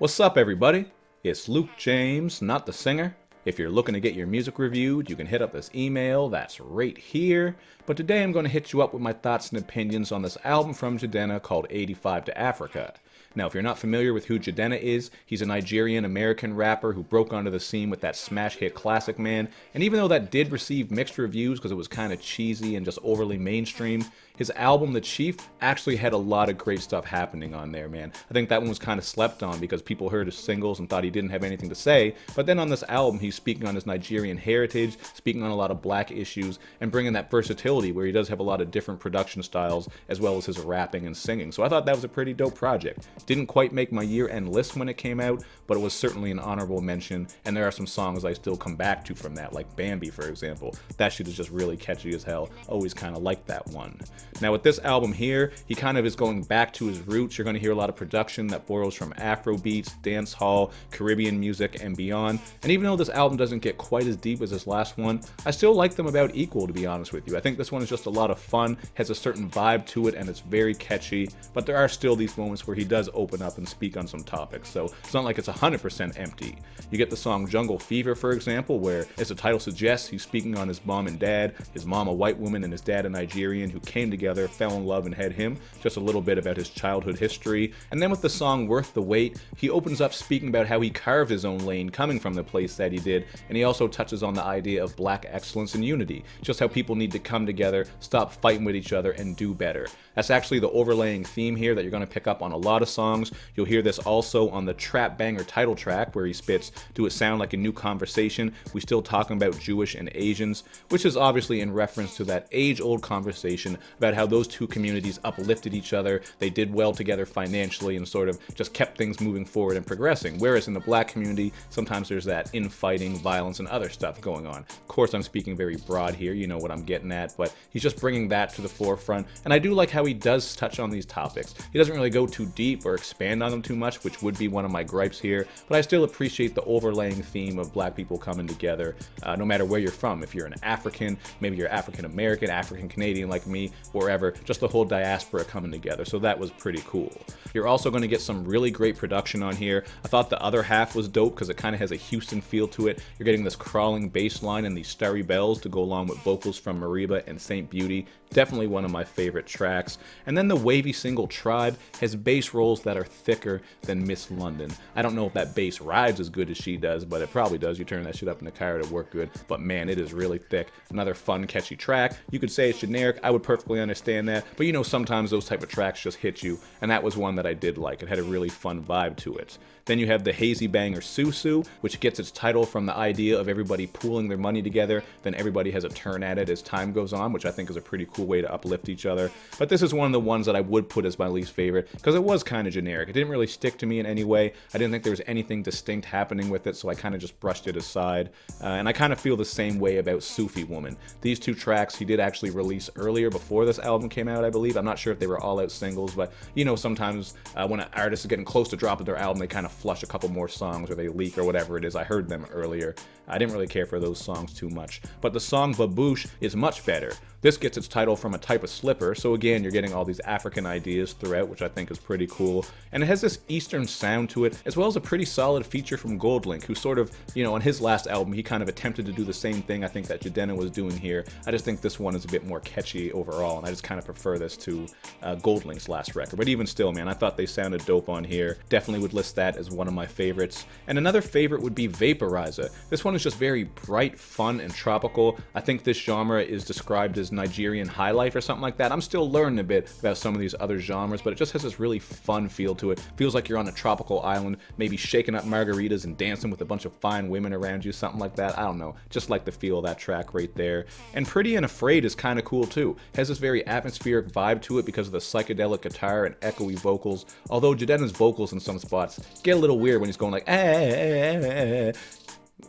What's up, everybody? It's Luke James, not the singer. If you're looking to get your music reviewed, you can hit up this email that's right here. But today I'm going to hit you up with my thoughts and opinions on this album from Jidenna called 85 to Africa. Now, if you're not familiar with who Jidenna is, he's a Nigerian-American rapper who broke onto the scene with that smash hit Classic Man, and even though that did receive mixed reviews because it was kind of cheesy and just overly mainstream, his album, The Chief, actually had a lot of great stuff happening on there, man. I think that one was kind of slept on because people heard his singles and thought he didn't have anything to say, but then on this album, he's speaking on his Nigerian heritage, speaking on a lot of black issues, and bringing that versatility where he does have a lot of different production styles, as well as his rapping and singing. So I thought that was a pretty dope project. Didn't quite make my year-end list when it came out, but it was certainly an honorable mention, and there are some songs I still come back to from that, like Bambi, for example. That shit is just really catchy as hell. Always kind of liked that one. Now with this album here, he kind of is going back to his roots. You're going to hear a lot of production that borrows from afrobeats, dancehall, Caribbean music, and beyond. And even though this album doesn't get quite as deep as this last one, I still like them about equal, to be honest with you. I think this one is just a lot of fun, has a certain vibe to it, and it's very catchy, but there are still these moments where he does open up and speak on some topics, so it's not like it's 100% empty. You get the song Jungle Fever, for example, where, as the title suggests, he's speaking on his mom and dad, his mom a white woman and his dad a Nigerian, who came together, fell in love, and had him. Just a little bit about his childhood history. And then with the song Worth the Wait, he opens up speaking about how he carved his own lane coming from the place that he did, and he also touches on the idea of black excellence and unity, just how people need to come together, stop fighting with each other, and do better. That's actually the overlaying theme here that you're going to pick up on a lot of songs. You'll hear this also on the Trap Banger title track, where he spits, "Do it sound like a new conversation? We still talking about Jewish and Asians," which is obviously in reference to that age-old conversation about how those two communities uplifted each other, they did well together financially, and sort of just kept things moving forward and progressing. Whereas in the black community, sometimes there's that infighting, violence, and other stuff going on. Of course, I'm speaking very broad here, you know what I'm getting at, but he's just bringing that to the forefront, and I do like how he does touch on these topics. He doesn't really go too deep or expand on them too much, which would be one of my gripes here, but I still appreciate the overlaying theme of black people coming together, no matter where you're from. If you're an African, maybe you're African American, African Canadian like me, wherever, just the whole diaspora coming together, so that was pretty cool. You're also going to get some really great production on here. I thought the other half was dope because it kind of has a Houston feel to it. You're getting this crawling bass line and these starry bells to go along with vocals from Mariba and Saint Beauty. Definitely one of my favorite tracks. And then the wavy single Tribe has bass rolls that are thicker than Miss London. I don't know if that bass rides as good as she does, but it probably does. You turn that shit up in the car to work good, but man, it is really thick. Another fun, catchy track. You could say it's generic. I would perfectly understand that, but you know, sometimes those type of tracks just hit you, and that was one that I did like. It had a really fun vibe to it. Then you have the hazy banger Susu, which gets its title from the idea of everybody pooling their money together, then everybody has a turn at it as time goes on, which I think is a pretty cool way to uplift each other. But this is one of the ones that I would put as my least favorite, because it was kind of generic. It didn't really stick to me in any way. I didn't think there was anything distinct happening with it, so I kind of just brushed it aside. And I kind of feel the same way about Sufi Woman. These two tracks he did actually release earlier, before this album came out, I believe. I'm not sure if they were all out singles, but you know, sometimes when an artist is getting close to dropping their album, they kind of flush a couple more songs, or they leak, or whatever it is. I heard them earlier. I didn't really care for those songs too much. But the song Babouche is much better. This gets its title from a type of slipper, so again, you're getting all these African ideas throughout, which I think is pretty cool. And it has this Eastern sound to it, as well as a pretty solid feature from Goldlink, who sort of, you know, on his last album, he kind of attempted to do the same thing I think that Jidenna was doing here. I just think this one is a bit more catchy overall, and I just kind of prefer this to Goldlink's last record. But even still, man, I thought they sounded dope on here. Definitely would list that as one of my favorites. And another favorite would be Vaporiza. This one is just very bright, fun, and tropical. I think this genre is described as Nigerian high life or something like that. I'm still learning a bit about some of these other genres, but it just has this really fun feel to it. Feels like you're on a tropical island, maybe shaking up margaritas and dancing with a bunch of fine women around you, something like that. I don't know. Just like the feel of that track right there. And Pretty and Afraid is kind of cool too. Has this very atmospheric vibe to it because of the psychedelic guitar and echoey vocals. Although Jidenna's vocals in some spots get a little weird when he's going like,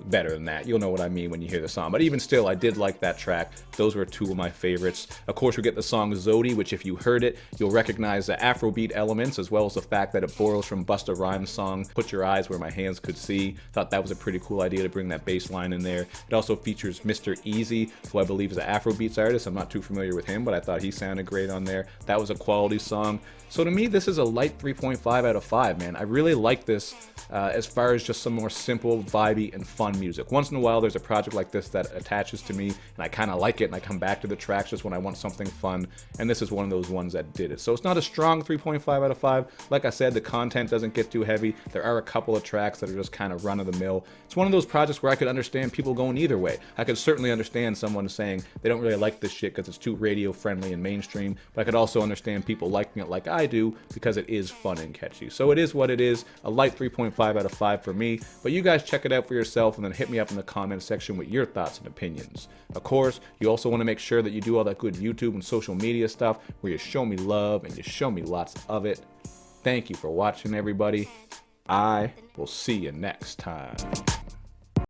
better than that. You'll know what I mean when you hear the song. But even still, I did like that track. Those were two of my favorites. Of course, we get the song Zodi, which if you heard it, you'll recognize the Afrobeat elements, as well as the fact that it borrows from Busta Rhymes' song, Put Your Eyes Where My Hands Could See. Thought that was a pretty cool idea to bring that bass line in there. It also features Mr. Easy, who I believe is an Afrobeats artist. I'm not too familiar with him, but I thought he sounded great on there. That was a quality song. So to me, this is a light 3.5 out of 5, man. I really like this as far as just some more simple, vibey, and fun music. Once in a while, there's a project like this that attaches to me, and I kind of like it, and I come back to the tracks just when I want something fun, and this is one of those ones that did it. So it's not a strong 3.5 out of 5. Like I said, the content doesn't get too heavy. There are a couple of tracks that are just kind of run-of-the-mill. It's one of those projects where I could understand people going either way. I could certainly understand someone saying they don't really like this shit because it's too radio-friendly and mainstream, but I could also understand people liking it like I do because it is fun and catchy. So it is what it is, a light 3.5 out of 5 for me, but you guys check it out for yourself and then hit me up in the comments section with your thoughts and opinions. Of course, you also want to make sure that you do all that good YouTube and social media stuff where you show me love and you show me lots of it. Thank you for watching, everybody. I will see you next time.